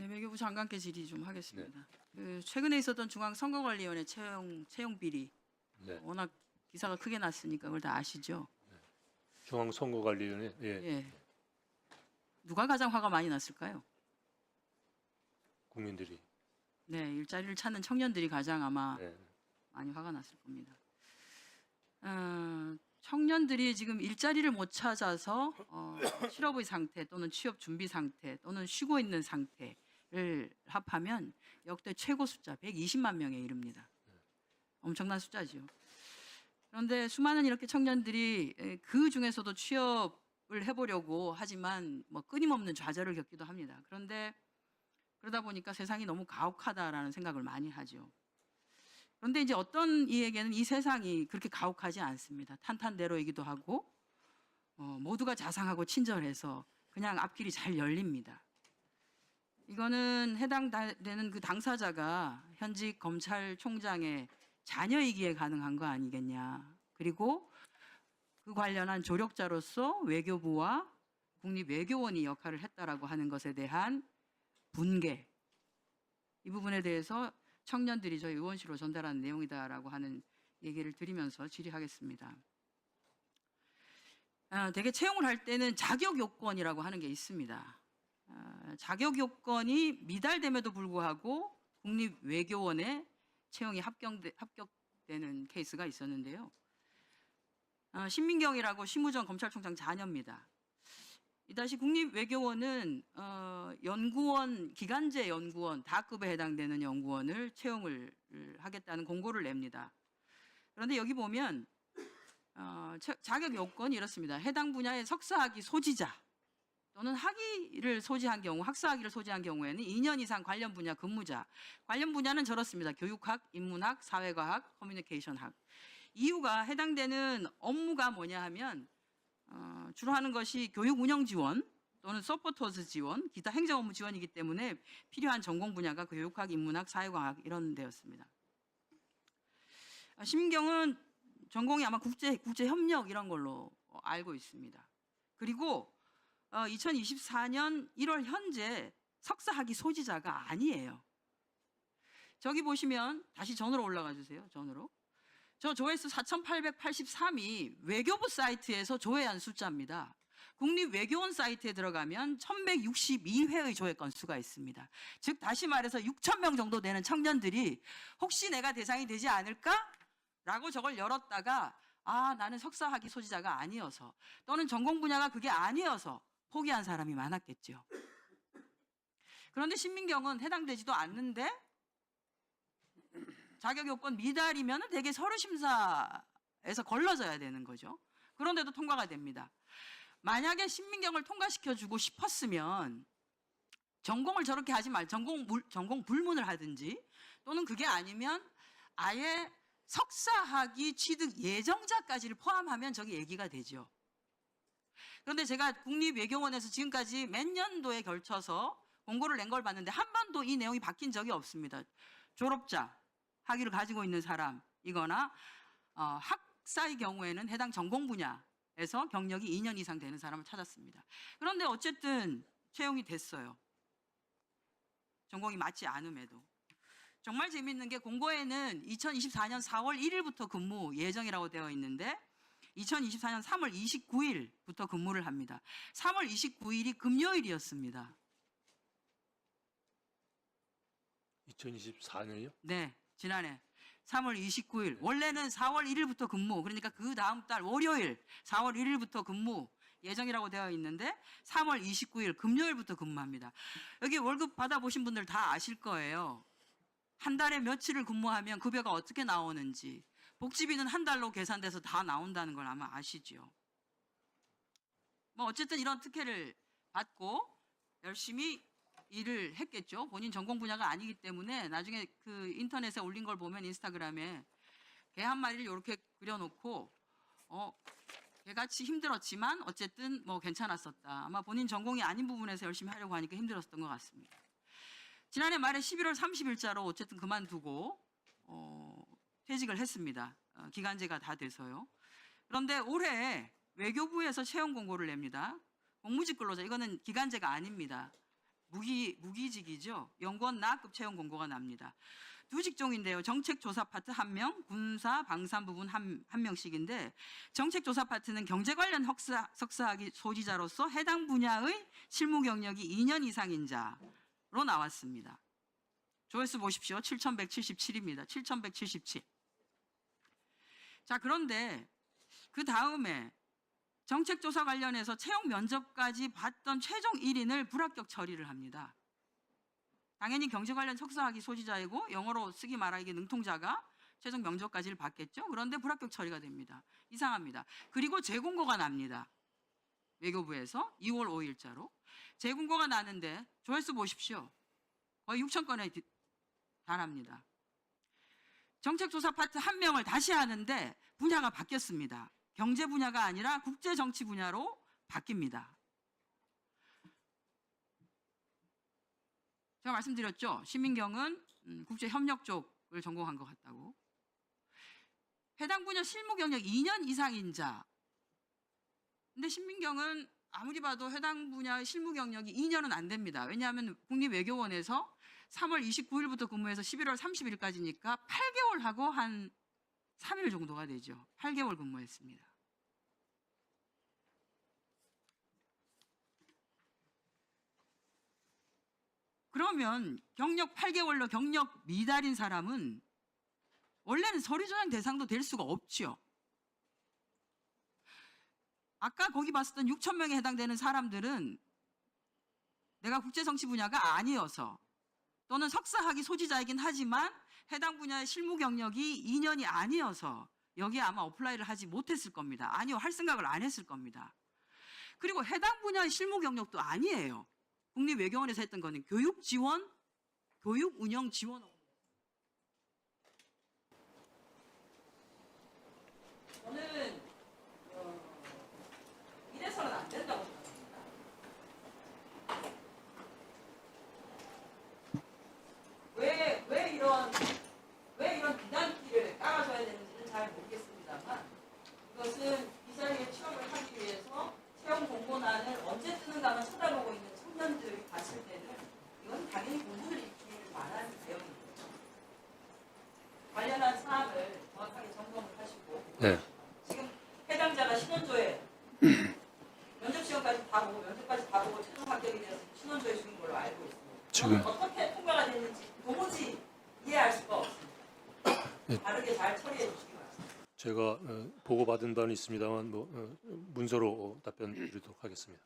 네, 외교부 장관께 질의 좀 하겠습니다. 그 최근에 있었던 중앙선거관리위원회 채용 비리, 네. 워낙 기사가 크게 났으니까 그걸 다 아시죠? 중앙선거관리위원회. 예. 예. 누가 가장 화가 많이 났을까요? 국민들이. 네, 일자리를 찾는 청년들이 가장 아마 네. 많이 화가 났을 겁니다. 청년들이 지금 일자리를 못 찾아서 실업의 상태 또는 취업 준비 상태 또는 쉬고 있는 상태를 합하면 역대 최고 숫자 120만 명에 이릅니다. 엄청난 숫자죠. 그런데 수많은 이렇게 청년들이 그 중에서도 취업을 해보려고 하지만 뭐 끊임없는 좌절을 겪기도 합니다. 그런데 그러다 보니까 세상이 너무 가혹하다라는 생각을 많이 하죠. 그런데 이제 어떤 이에게는 이 세상이 그렇게 가혹하지 않습니다. 탄탄대로이기도 하고 모두가 자상하고 친절해서 그냥 앞길이 잘 열립니다. 이거는 해당되는 그 당사자가 현직 검찰총장의 자녀이기에 가능한 거 아니겠냐. 그리고 그 관련한 조력자로서 외교부와 국립외교원이 역할을 했다라고 하는 것에 대한 분개, 이 부분에 대해서 청년들이 저희 의원실로 전달한 내용이다라고 하는 얘기를 드리면서 질의하겠습니다. 대개 채용을 할 때는 자격 요건이라고 하는 게 있습니다. 자격 요건이 미달됨에도 불구하고 국립외교원에 채용이 합격되는 케이스가 있었는데요. 신민경이라고 심우정 검찰총장 자녀입니다. 이다시 국립외교원은 연구원, 기간제 연구원, 다급에 해당되는 연구원을 채용을 하겠다는 공고를 냅니다. 그런데 여기 보면 자격 요건이 이렇습니다. 해당 분야의 석사학위 소지자 또는 학위를 소지한 경우, 학사학위를 소지한 경우에는 2년 이상 관련 분야 근무자. 관련 분야는 저렇습니다. 교육학, 인문학, 사회과학, 커뮤니케이션학. 이유가 해당되는 업무가 뭐냐 하면 주로 하는 것이 교육 운영 지원 또는 서포터즈 지원, 기타 행정 업무 지원이기 때문에 필요한 전공 분야가 교육학, 인문학, 사회과학 이런 데였습니다. 심경은 전공이 아마 국제협력 이런 걸로 알고 있습니다. 그리고 2024년 1월 현재 석사학위 소지자가 아니에요. 저기 보시면 다시 전으로 올라가 주세요. 전으로. 저 조회수 4,883이 외교부 사이트에서 조회한 숫자입니다. 국립외교원 사이트에 들어가면 1,162회의 조회 건수가 있습니다. 즉 다시 말해서 6,000명 정도 되는 청년들이 혹시 내가 대상이 되지 않을까? 라고 저걸 열었다가 나는 석사학위 소지자가 아니어서 또는 전공 분야가 그게 아니어서 포기한 사람이 많았겠죠. 그런데 신민경은 해당되지도 않는데 자격 요건 미달이면 대개 서류 심사에서 걸러져야 되는 거죠. 그런데도 통과가 됩니다. 만약에 신민경을 통과시켜주고 싶었으면 전공을 저렇게 하지 전공 불문을 하든지 또는 그게 아니면 아예 석사학위 취득 예정자까지를 포함하면 저기 얘기가 되죠. 그런데 제가 국립외교원에서 지금까지 몇 년도에 걸쳐서 공고를 낸 걸 봤는데 한 번도 이 내용이 바뀐 적이 없습니다. 졸업자, 학위를 가지고 있는 사람이거나 학사의 경우에는 해당 전공 분야에서 경력이 2년 이상 되는 사람을 찾았습니다. 그런데 어쨌든 채용이 됐어요. 전공이 맞지 않음에도. 정말 재밌는 게 공고에는 2024년 4월 1일부터 근무 예정이라고 되어 있는데 2024년 3월 29일부터 근무를 합니다. 3월 29일이 금요일이었습니다. 2024년이요? 네, 지난해 3월 29일. 원래는 4월 1일부터 근무, 그러니까 그 다음 달 월요일 4월 1일부터 근무 예정이라고 되어 있는데 3월 29일 금요일부터 근무합니다. 여기 월급 받아보신 분들 다 아실 거예요. 한 달에 며칠을 근무하면 급여가 어떻게 나오는지. 복지비는 한 달로 계산돼서 다 나온다는 걸 아마 아시죠. 뭐 어쨌든 이런 특혜를 받고 열심히 일을 했겠죠. 본인 전공 분야가 아니기 때문에 나중에 그 인터넷에 올린 걸 보면 인스타그램에 개 한 마리를 이렇게 그려놓고 개같이 힘들었지만 어쨌든 뭐 괜찮았었다. 아마 본인 전공이 아닌 부분에서 열심히 하려고 하니까 힘들었던 것 같습니다. 지난해 말에 11월 30일자로 어쨌든 그만두고 퇴직을 했습니다. 기간제가 다 돼서요. 그런데 올해 외교부에서 채용 공고를 냅니다. 공무직 근로자, 이거는 기간제가 아닙니다. 무기직이죠. 연구원 나급 채용 공고가 납니다. 두 직종인데요. 정책조사 파트 1명, 군사 방산부분 한 명씩인데 정책조사 파트는 경제 관련 석사학위 소지자로서 해당 분야의 실무 경력이 2년 이상인 자로 나왔습니다. 조회수 보십시오. 7,177입니다. 7,177. 자, 그런데 그 다음에 정책조사 관련해서 채용 면접까지 봤던 최종 1인을 불합격 처리를 합니다. 당연히 경제 관련 석사학위 소지자이고 영어로 쓰기 말하기 능통자가 최종 면접까지를 봤겠죠. 그런데 불합격 처리가 됩니다. 이상합니다. 그리고 재공고가 납니다. 외교부에서 2월 5일자로 재공고가 나는데 조회수 보십시오. 거의 6,000건에 달합니다. 정책조사 파트 1명을 다시 하는데 분야가 바뀌었습니다. 경제 분야가 아니라 국제정치 분야로 바뀝니다. 제가 말씀드렸죠. 신민경은 국제협력 쪽을 전공한 것 같다고. 해당 분야 실무 경력 2년 이상인 자. 근데 신민경은 아무리 봐도 해당 분야의 실무 경력이 2년은 안 됩니다. 왜냐하면 국립외교원에서 3월 29일부터 근무해서 11월 30일까지니까 8개월 하고 한 3일 정도가 되죠. 8개월 근무했습니다. 그러면 경력 8개월로 경력 미달인 사람은 원래는 서류 전형 대상도 될 수가 없죠. 아까 거기 봤었던 6,000명에 해당되는 사람들은 내가 국제정치 분야가 아니어서 또는 석사학위 소지자이긴 하지만 해당 분야의 실무 경력이 2년이 아니어서 여기에 아마 어플라이를 하지 못했을 겁니다. 아니요, 할 생각을 안 했을 겁니다. 그리고 해당 분야의 실무 경력도 아니에요. 국립외교원에서 했던 거는 교육 지원, 교육 운영 지원. 저는 이래서는 안 된다고 생각합니다. 왜 이런 비단키를 깔아줘야 되는지는 잘 모르겠습니다만 이것은 이 자리에 취업을 하기 위해서 채용 공고란을 언제 뜨는가만 쳐다보고 있는 청년들이 봤을 때는 이건 당연히 공부를 익히기를 말하는 내용입니다. 관련한 사항을 정확하게 점검을 하시고 네. 지금 해당자가 신원조회 면접 시험까지 다 보고 면접까지 다 보고 최종 합격이 되어서 신원조회 중인 걸로 알고 있습니다. 지금 어떻게 통과가 됐는지 도무지 이해할 수가 없습니다. 네. 다르게 잘 처리해 주시기 바랍니다. 제가 보고받은 바는 있습니다만 문서로 답변 드리도록 하겠습니다.